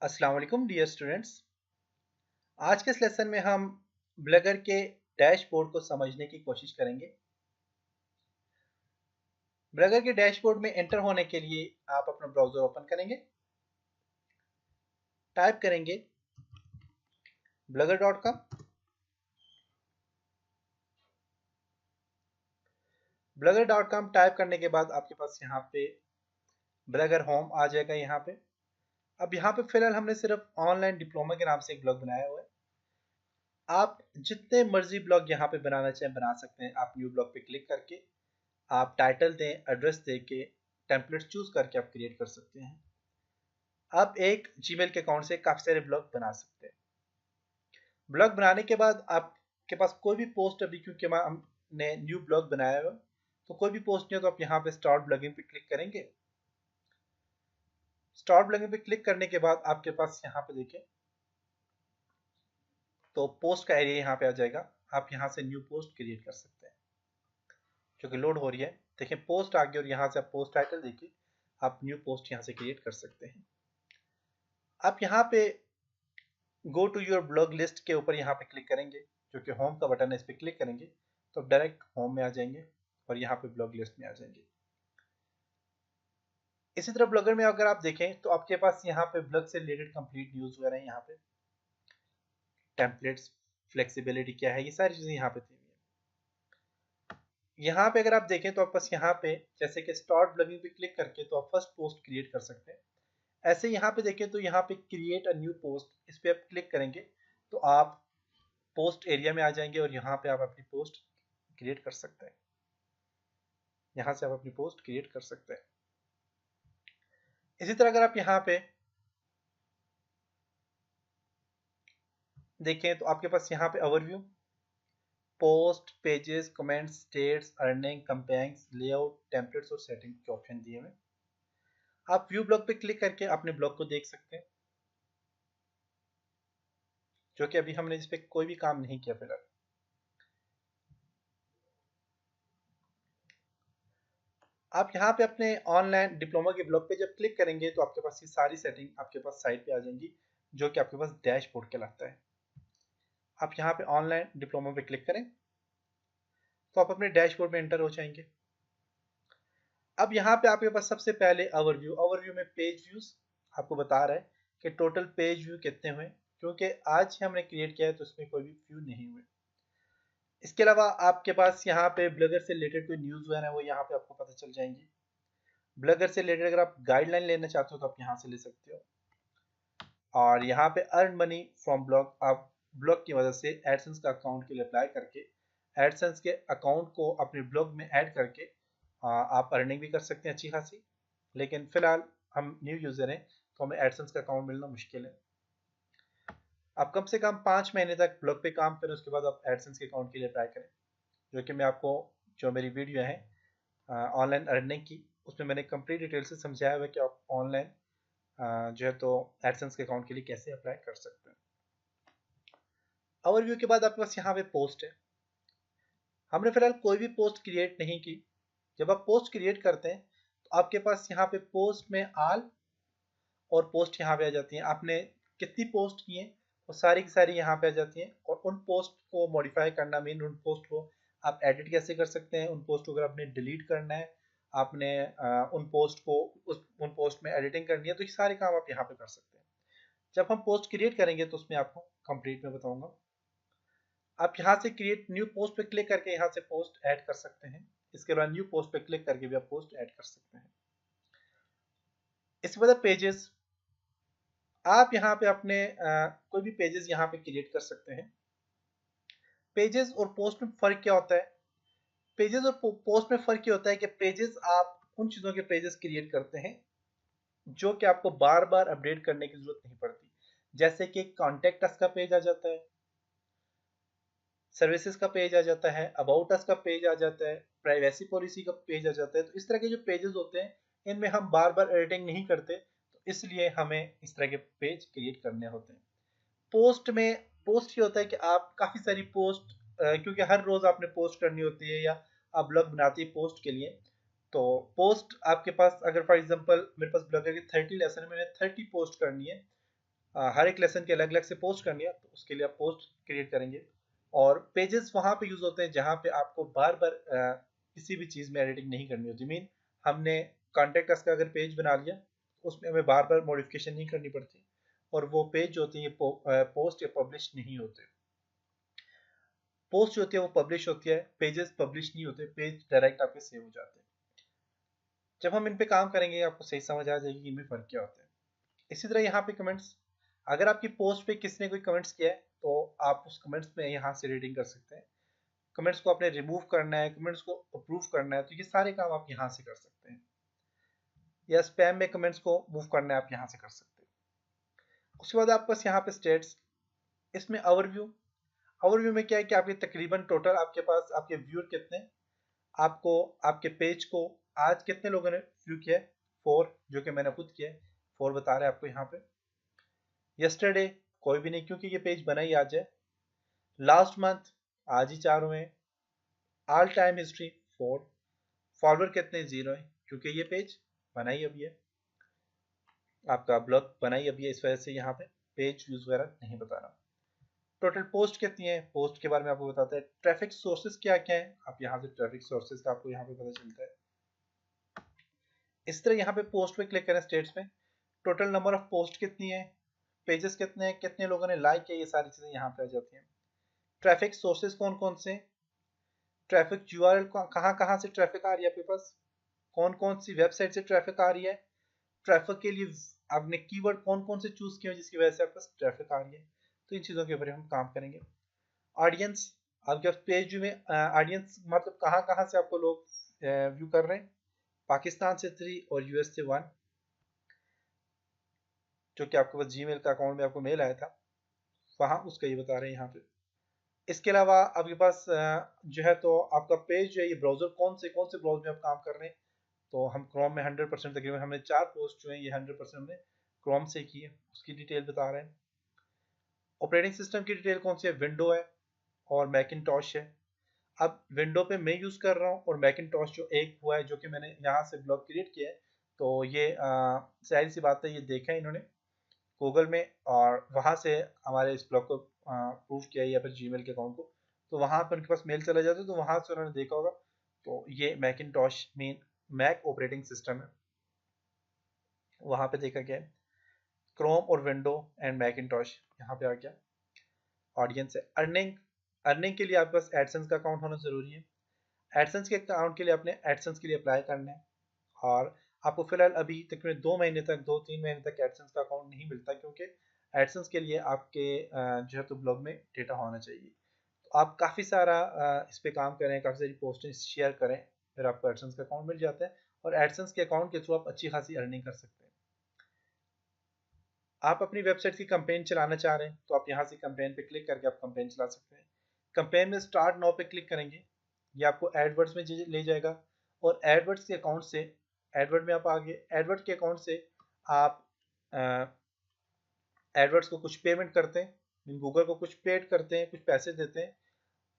अस्सलाम वालेकुम dear students. आज के इस लेसन में हम ब्लगर के डैशबोर्ड को समझने की कोशिश करेंगे। ब्लगर के डैशबोर्ड में एंटर होने के लिए आप अपना ब्राउजर ओपन करेंगे, टाइप करेंगे blogger.com। blogger.com टाइप करने के बाद आपके पास यहाँ पे ब्लगर होम आ जाएगा। यहाँ पे अब यहाँ पे फिलहाल हमने सिर्फ ऑनलाइन डिप्लोमा के नाम से एक ब्लॉग बनाया हुआ है। आप जितने मर्जी ब्लॉग यहाँ पे बनाना चाहें बना सकते हैं। आप न्यू ब्लॉग पे क्लिक करके आप टाइटल दें, एड्रेस दे के टेम्पलेट चूज करके आप क्रिएट कर सकते हैं। आप एक जीमेल के अकाउंट से काफी सारे ब्लॉग बना सकते हैं। ब्लॉग बनाने के बाद आपके पास कोई भी पोस्ट, अभी क्योंकि हमने न्यू ब्लॉग बनाया हुआ तो कोई भी पोस्ट नहीं है, तो आप यहाँ पे स्टार्ट ब्लॉगिंग पे क्लिक करेंगे। स्टार्ट ब्लॉगिंग पे क्लिक करने के बाद आपके पास यहाँ पे देखें तो पोस्ट का एरिया यहाँ पे आ जाएगा। आप यहाँ से न्यू पोस्ट क्रिएट कर सकते हैं, जो कि लोड हो रही है। देखें पोस्ट आ गई और यहाँ से आप पोस्ट टाइटल देखिए, आप न्यू पोस्ट यहाँ से क्रिएट कर सकते हैं। आप यहाँ पे go to your blog list के ऊपर यहाँ पे क्लिक करेंगे, जो कि होम का बटन है, इस पर क्लिक करेंगे तो डायरेक्ट होम में आ जाएंगे और यहाँ पे ब्लॉग लिस्ट में आ जाएंगे। इसी तरह ब्लॉगर में अगर आप देखें तो आपके पास यहाँ पे ब्लॉग से रिलेटेड कंप्लीट न्यूज वगैरह, यहाँ पे टेम्पलेट्स, फ्लेक्सिबिलिटी क्या है, ये सारी चीजें यहाँ पे दी हुई है। यहाँ पे अगर आप देखें तो आप बस यहाँ पे जैसे कि स्टार्ट ब्लॉगिंग पे क्लिक करके तो आप फर्स्ट पोस्ट क्रिएट कर सकते हैं। ऐसे यहाँ पे देखें तो यहाँ पे क्रिएट अ न्यू पोस्ट, इस पे आप क्लिक करेंगे तो आप पोस्ट एरिया में आ जाएंगे और यहाँ पे आप अपनी पोस्ट क्रिएट कर सकते हैं। यहाँ से आप अपनी पोस्ट क्रिएट कर सकते हैं। इसी तरह अगर आप यहाँ पे देखें तो आपके पास यहाँ पे overview, post, pages, comments, stats, earning, कंपेयरिंग्स, लेआउट, टेम्पलेट्स और सेटिंग के ऑप्शन दिए हुए। आप व्यू ब्लॉग पे क्लिक करके अपने ब्लॉग को देख सकते हैं, जो कि अभी हमने इस पे कोई भी काम नहीं किया फिलहाल। आप यहाँ पे अपने ऑनलाइन डिप्लोमा के ब्लॉग पे जब क्लिक करेंगे तो आपके पास ये सारी सेटिंग आपके पास साइड पे आ जाएंगी, जो कि आपके पास डैशबोर्ड कहलाता है। आप यहाँ पे ऑनलाइन डिप्लोमा पे क्लिक करें तो आप अपने डैशबोर्ड में एंटर हो जाएंगे। अब यहाँ पे आपके पास सबसे पहले ओवरव्यू, ओवरव्यू में पेज व्यूज आपको बता रहा है कि टोटल पेज व्यू कितने हुए, क्योंकि आज ही हमने क्रिएट किया है तो इसमें कोई भी व्यू नहीं हुए। इसके अलावा आपके पास यहाँ पे ब्लॉगर से रिलेटेड कोई न्यूज़ वगैरह है वो यहाँ पे आपको पता चल जाएंगी। ब्लॉगर से रिलेटेड अगर आप गाइडलाइन लेना चाहते हो तो आप यहाँ से ले सकते हो। और यहाँ पे अर्न मनी फ्रॉम ब्लॉग, आप ब्लॉग की मदद से एडसेंस का अकाउंट के लिए अप्लाई करके एडसेंस के अकाउंट को अपने ब्लॉग में ऐड करके आप अर्निंग भी कर सकते हैं अच्छी खासी। लेकिन फिलहाल हम न्यू यूज़र हैं तो हमें एडसेंस का अकाउंट मिलना मुश्किल है। आप कम से कम 5 महीने तक ब्लॉग पे काम करें, उसके बाद आप एडसेंस के अकाउंट के लिए अप्लाई करें, जो कि मैं आपको, जो मेरी वीडियो है ऑनलाइन अर्निंग की, उसमें मैंने कंप्लीट डिटेल से समझाया हुआ है कि आप ऑनलाइन जो है तो एडसेंस के अकाउंट के लिए कैसे अप्लाई कर सकते हैं। ओवरव्यू के बाद आपके पास यहाँ पे पोस्ट है। हमने फिलहाल कोई भी पोस्ट क्रिएट नहीं की। जब आप पोस्ट क्रिएट करते हैं तो आपके पास यहाँ पे पोस्ट में आल और पोस्ट यहाँ पे आ जाती हैं। आपने कितनी पोस्ट की हैं वो सारी की सारी यहाँ पे आ जाती हैं, और उन पोस्ट को मॉडिफाई करना, मीन उन पोस्ट को आप एडिट कैसे कर सकते हैं, उन पोस्ट को अगर आपने डिलीट करना है, आपने उन पोस्ट को उन पोस्ट में एडिटिंग करनी है, तो ये सारे काम आप यहाँ पे कर सकते हैं। जब हम पोस्ट क्रिएट करेंगे तो उसमें आपको कंप्लीट में बताऊंगा। आप यहाँ से क्रिएट न्यू पोस्ट पे क्लिक करके यहाँ से पोस्ट ऐड कर सकते हैं। इसके बाद न्यू पोस्ट पे क्लिक करके भी आप पोस्ट ऐड कर सकते हैं। इसके बाद पेजेस, आप यहाँ पे अपने कोई भी पेजेस यहाँ पे क्रिएट कर सकते हैं। पेजेस और पोस्ट में फर्क क्या होता है? पेजेस और पोस्ट में फर्क ये होता है कि पेजेस आप उन चीज़ों के पेजेस क्रिएट करते हैं जो कि आपको बार बार अपडेट करने की जरूरत नहीं पड़ती। जैसे कि कॉन्टेक्ट अस का पेज आ जाता है, सर्विसेज का पेज आ जाता है, अबाउट अस का पेज आ जाता है, प्राइवेसी पॉलिसी का पेज आ जाता है। तो इस तरह के जो पेजेस होते हैं इनमें हम बार बार एडिटिंग नहीं करते, तो इसलिए हमें इस तरह के पेज क्रिएट करने होते हैं। पोस्ट में पोस्ट ये होता है कि आप काफ़ी सारी पोस्ट, क्योंकि हर रोज़ आपने पोस्ट करनी होती है या आप ब्लॉग बनाती है पोस्ट के लिए, तो पोस्ट आपके पास, अगर फॉर एग्जांपल मेरे पास ब्लॉगर की 30 लेसन है, मैंने 30 पोस्ट करनी है, हर एक लेसन के अलग अलग से पोस्ट करनी है, तो उसके लिए आप पोस्ट क्रिएट करेंगे। और पेजेस वहाँ पे यूज होते हैं जहाँ पे आपको बार बार किसी भी चीज़ में एडिटिंग नहीं करनी होती। मीन हमने कॉन्टेक्ट अस का अगर पेज बना लिया, उसमें हमें बार बार मॉडिफिकेशन नहीं करनी पड़ती, और वो पेज जो होती है पोस्ट या पब्लिश नहीं होते। पोस्ट जो होती है वो पब्लिश होती है, पेजेस पब्लिश नहीं होते, पेज डायरेक्ट आपके सेव हो जाते हैं। जब हम इन पे काम करेंगे आपको सही समझ आ जाएगी कि इनमें फ़र्क क्या होता है। इसी तरह यहाँ पे कमेंट्स, अगर आपकी पोस्ट पे किसी ने कोई कमेंट्स किया है तो आप उस कमेंट्स में यहाँ से रेटिंग कर सकते हैं। कमेंट्स को आपने रिमूव करना है, कमेंट्स को अप्रूव करना है, तो ये सारे काम आप यहाँ से कर सकते हैं। या स्पैम में कमेंट्स को मूव करना है, आप यहाँ से कर सकते हैं। उसके बाद आपके पास यहाँ पे स्टेट्स, इसमें ओवरव्यू। ओवरव्यू में क्या है कि आपके तकरीबन टोटल आपके पास आपके व्यूअर कितने, आपको आपके पेज को आज कितने लोगों ने व्यू किया है, 4, जो कि मैंने खुद किया है, 4 बता रहे हैं आपको यहाँ पे। यस्टरडे कोई भी नहीं, क्योंकि ये पेज बना ही आज है। लास्ट मंथ आज ही 4 हुए हैं। All time history 4। फॉलोअर कितने, 0 है, क्योंकि ये पेज बना ही अभी है, आपका ब्लॉग बना ही अभी है, इस वजह से यहाँ पे पेज व्यूज वगैरह नहीं बता रहा। टोटल पोस्ट कितनी है, पोस्ट के बारे में आपको बताते हैं। ट्रैफिक सोर्सेज क्या क्या है, आप यहाँ से ट्रैफिक सोर्सेज का आपको यहाँ पे पता चलता है। इस तरह यहाँ पे पोस्ट पे क्लिक करें, स्टेट्स में टोटल नंबर ऑफ पोस्ट कितनी है, पेजेस कितने हैं, कितने लोगों ने लाइक किया, ये सारी चीजें यहाँ पे आ जाती हैं। ट्रैफिक सोर्सेज कौन कौन से, ट्रैफिक यूआरएल कहाँ कहाँ से ट्रैफिक आ रही है आपके पास, कौन कौन सी वेबसाइट से ट्रैफिक आ रही है, ट्रैफिक के लिए आपने कीवर्ड कौन कौन से चूज किए जिसकी वजह से आपके पास ट्रैफिक आ रही है। तो इन चीज़ों के ऊपर हम काम करेंगे। ऑडियंस, आपके पेज में ऑडियंस मतलब कहाँ कहाँ से आपको लोग व्यू कर रहे हैं। पाकिस्तान से 3 और यूएस से 1, जो कि आपके पास जीमेल का अकाउंट में आपको मेल आया था, वहाँ उसका ये बता रहे हैं यहाँ पे। इसके अलावा आपके पास जो है तो आपका पेज जो है ये ब्राउजर कौन से ब्राउजर में आप काम कर रहे हैं। तो हम क्रोम में 100% तकरीबन हमने 4 पोस्ट जो है ये 100% हमने क्रोम से की है, उसकी डिटेल बता रहे हैं। ऑपरेटिंग सिस्टम की डिटेल कौन सी है, विंडो है और मैकिनटॉश है। अब विंडो पे मैं यूज़ कर रहा हूँ और मैकिनटॉश जो एक हुआ है जो कि मैंने यहाँ से ब्लॉग क्रिएट किया है, तो ये जाहिर सी बात है ये देखा है इन्होंने गूगल में, और वहाँ से हमारे इस ब्लॉग को प्रूव किया है, या फिर जीमेल के अकाउंट को, तो वहाँ पर उनके पास मेल चला जाता है, तो वहाँ से उन्होंने देखा होगा। तो ये Macintosh mean Mac operating system है, वहाँ पे देखा गया है। क्रोम और विंडो एंड मैकिनटॉश यहाँ पे आ गया। ऑडियंस है। अर्निंग, अर्निंग के लिए आपके पास एडसेंस का अकाउंट होना ज़रूरी है। एडसेंस के अकाउंट के लिए आपने एडसेंस के लिए अप्लाई करना है, और आपको फिलहाल अभी तकरीबन 2 महीने तक 2-3 महीने तक एडसेंस का अकाउंट नहीं मिलता, क्योंकि एडसेंस के लिए आपके जो है तो ब्लॉग में डेटा होना चाहिए। तो आप काफ़ी सारा इस पे काम करें, काफ़ी सारी पोस्टें शेयर करें, फिर आपको एडसेंस का अकाउंट मिल जाता है, और एडसेंस के अकाउंट के थ्रू आप अच्छी खासी अर्निंग कर सकते हैं। आप अपनी वेबसाइट की कंपेन चलाना चाह रहे हैं तो आप यहाँ से कंपेन पे क्लिक करके आप कंपेन चला सकते हैं। कंपेन में स्टार्ट नाउ पे क्लिक करेंगे, ये आपको एडवर्ड्स में ले जाएगा, और एडवर्ड्स के अकाउंट से, एडवर्ड में आप आगे एडवर्ड के अकाउंट से आप एडवर्ड्स को कुछ पेमेंट करते हैं, गूगल को कुछ पेड करते हैं, कुछ पैसे देते हैं,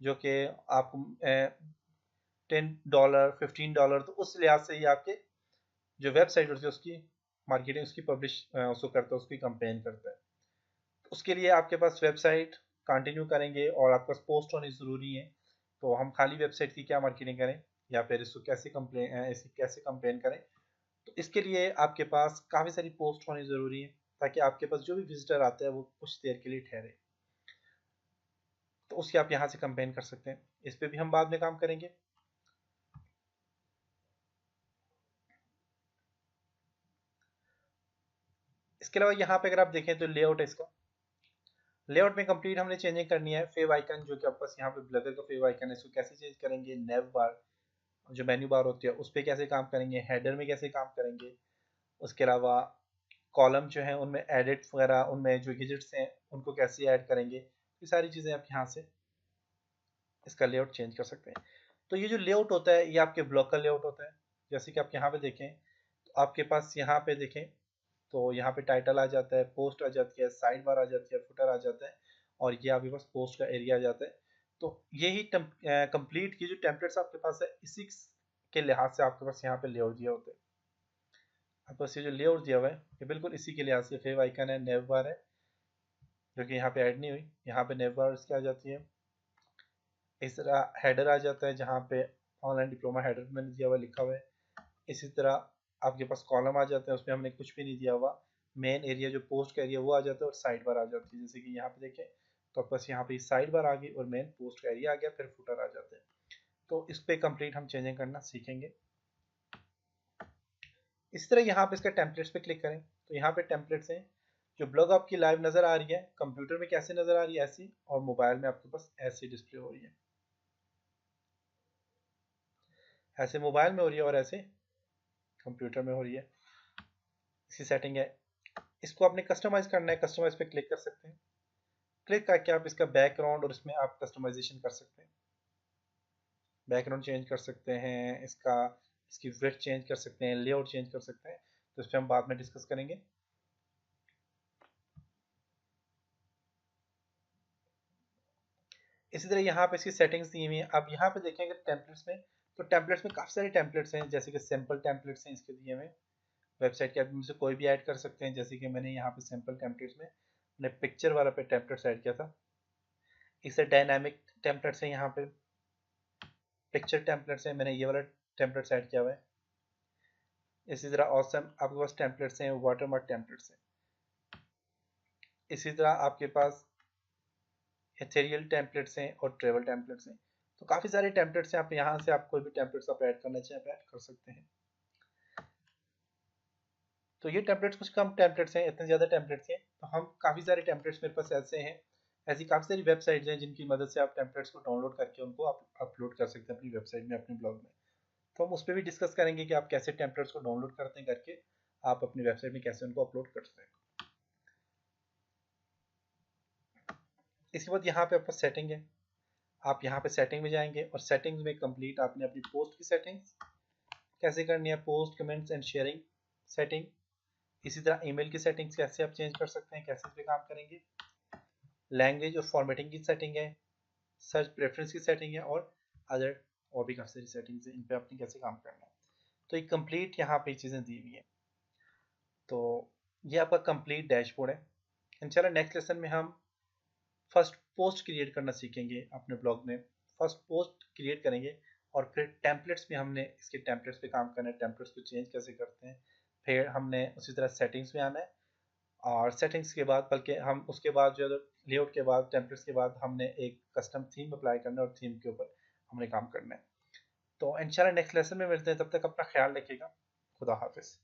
जो कि आपको $10 $15, तो उस लिहाज से ये आपके जो वेबसाइट होती है उसकी मार्केटिंग, उसकी पब्लिश उसको करता है, उसकी कंपेन करता है। उसके लिए आपके पास वेबसाइट कंटिन्यू करेंगे और आपके पास पोस्ट होनी ज़रूरी है। तो हम खाली वेबसाइट की क्या मार्केटिंग करें, या फिर इसको कैसे कंपेन करें। तो इसके लिए आपके पास काफ़ी सारी पोस्ट होनी ज़रूरी है, ताकि आपके पास जो भी विजिटर आता है वो कुछ देर के लिए ठहरे। तो उसकी आप यहाँ से कंपेन कर सकते हैं, इस पर भी हम बाद में काम करेंगे। इसके अलावा यहाँ पे अगर आप देखें तो लेआउट है इसका। लेआउट में कंप्लीट हमने चेंजिंग करनी है। फेव आइकन जो कि आपके पास यहाँ पे ब्लगर का फेव आइकन है, इसको कैसे चेंज करेंगे। नेव बार जो मेन्यू बार होती है उस पर कैसे काम करेंगे, हेडर में कैसे काम करेंगे। उसके अलावा कॉलम जो है उनमें एडिट वगैरह, उनमें जो गिजिट्स हैं उनको कैसे ऐड करेंगे, ये सारी चीज़ें आप यहाँ से इसका लेआउट चेंज कर सकते हैं। तो ये जो लेआउट होता है ये आपके ब्लॉग का लेआउट होता है। जैसे कि आप यहाँ पे देखें तो आपके पास यहाँ पे देखें तो यहाँ पे टाइटल आ जाता है, पोस्ट आ जाती है, साइड बार आ जाती है, फुटर आ जाता है, और ये आपके पास पोस्ट का एरिया आ जाता है। तो यही कंप्लीट की जो टेम्पलेट्स आपके पास है, इसी के लिहाज से आपके पास यहाँ पे लेआउट दिया होता है। आपके पास ये जो लेआउट दिया हुआ है ये बिल्कुल इसी के लिहाज से फेव आइकन है, नेव बार है, जो कि यहाँ पे ऐड नहीं हुई। यहाँ पे नेव बार इसकी आ जाती है। इस तरह हेडर आ जाता है जहाँ पे ऑनलाइन डिप्लोमा हेडर मैंने दिया हुआ लिखा हुआ है। इसी तरह आपके पास कॉलम आ जाता है, उसमें हमने कुछ भी नहीं दिया हुआ। मेन एरिया जो पोस्ट का एरिया वो आ जाता है और साइड बार आ जाती है। जैसे कि यहाँ पे देखें तो बस यहाँ पे साइड बार आ गई और मेन पोस्ट का एरिया आ गया, फिर फुटर आ जाते हैं। तो इस पे कंप्लीट हम चेंजिंग करना सीखेंगे। इस तरह यहाँ पे इसका टेम्पलेट्स पे क्लिक करें तो यहाँ पे टेम्पलेट्स हैं। जो ब्लॉग आपकी लाइव नज़र आ रही है, कंप्यूटर में कैसे नज़र आ रही है ऐसी, और मोबाइल में आपके पास ऐसी डिस्प्ले हो रही है। ऐसे मोबाइल में हो रही है और ऐसे कंप्यूटर में हो रही है। इसी सेटिंग है। इसको आपने कस्टमाइज करना है, कस्टमाइज पे क्लिक कर सकते हैं। क्लिक करके आप इसका बैकग्राउंड और इसमें आप कस्टमाइजेशन कर सकते हैं। बैकग्राउंड चेंज कर सकते हैं, इसकी विड्थ चेंज कर सकते हैं, लेआउट चेंज कर सकते हैं। तो इस पर हम बाद में डिस्कस करेंगे। इसी तरह यहाँ पे इसकी सेटिंग्स दी हुई हैं। अब यहाँ पे देखेंगे टेम्पलेट्स में, तो टेम्पलेट्स में काफ़ी सारे टेम्पलेट्स हैं, जैसे कि सिंपल टेम्पलेट्स हैं इसके दिए हुए। वेबसाइट के एडमिन से कोई भी ऐड कर सकते हैं। जैसे कि मैंने यहाँ पे सिंपल टेम्पलेट्स में मैंने पिक्चर वाला पे टेम्पलेट्स ऐड किया था। इससे डायनामिक टेम्पलेट्स हैं, यहाँ पे पिक्चर टेम्पलेट्स हैं, मैंने ये वाला टेम्पलेट्स ऐड किया हुआ है। इसी तरह ऑसम आपके पास टेम्पलेट्स हैं, वाटरमार्क टेम्पलेट्स हैं। इसी तरह आपके पास एथेरियल टेम्पलेट्स हैं और ट्रेवल टेम्पलेट्स हैं। तो काफ़ी सारे टेम्पलेट्स हैं। आप यहाँ से आप कोई भी टेम्पलेट्स आप ऐड करना चाहें आप ऐड कर सकते हैं। तो ये टेम्पलेट्स कुछ कम टेम्पलेट्स हैं, इतने ज़्यादा टेम्पलेट्स हैं तो हम काफ़ी सारे टेम्पलेट्स मेरे पास ऐसे हैं। ऐसी काफ़ी सारी वेबसाइट्स हैं जिनकी मदद से आप टेम्पलेट्स को डाउनलोड करके उनको आप अपलोड कर सकते हैं अपनी वेबसाइट में, अपने ब्लॉग में। तो हम उस पर भी डिस्कस करेंगे कि आप कैसे टेम्पलेट्स को डाउनलोड करते हैं करके आप अपनी वेबसाइट में कैसे उनको अपलोड करते हैं। इसके बाद यहाँ पे आपका सेटिंग है। आप यहाँ पे सेटिंग में जाएंगे और सेटिंग्स में कंप्लीट आपने अपनी पोस्ट की सेटिंग्स कैसे करनी है, post comments and sharing setting. इसी तरह ईमेल की सेटिंग्स कैसे आप चेंज कर सकते हैं, कैसे इस पे काम करेंगे। लैंग्वेज और फॉर्मेटिंग की सेटिंग है, सर्च प्रेफरेंस की सेटिंग है और अदर और भी काफ़ी सारी सेटिंग्स हैं, इन पे आपने कैसे काम करना है। तो ये कंप्लीट यहाँ पे चीज़ें दी हुई हैं। तो ये आपका कंप्लीट डैशबोर्ड है। इंशाल्लाह नेक्स्ट लेसन में हम फर्स्ट पोस्ट क्रिएट करना सीखेंगे अपने ब्लॉग में। फर्स्ट पोस्ट क्रिएट करेंगे और फिर टेम्पलेट्स में हमने इसके टेम्पलेट्स पे काम करना है, टेम्पलेट्स को चेंज कैसे करते हैं। फिर हमने उसी तरह सेटिंग्स में आना है और सेटिंग्स के बाद बल्कि हम उसके बाद जो लेआउट के बाद टेम्पलेट्स के बाद हमने एक कस्टम थीम अप्लाई करना है और थीम के ऊपर हमने काम करना है। तो इंशाल्लाह नेक्स्ट लेसन में मिलते हैं, तब तक अपना ख्याल रखिएगा। खुदा हाफिज़।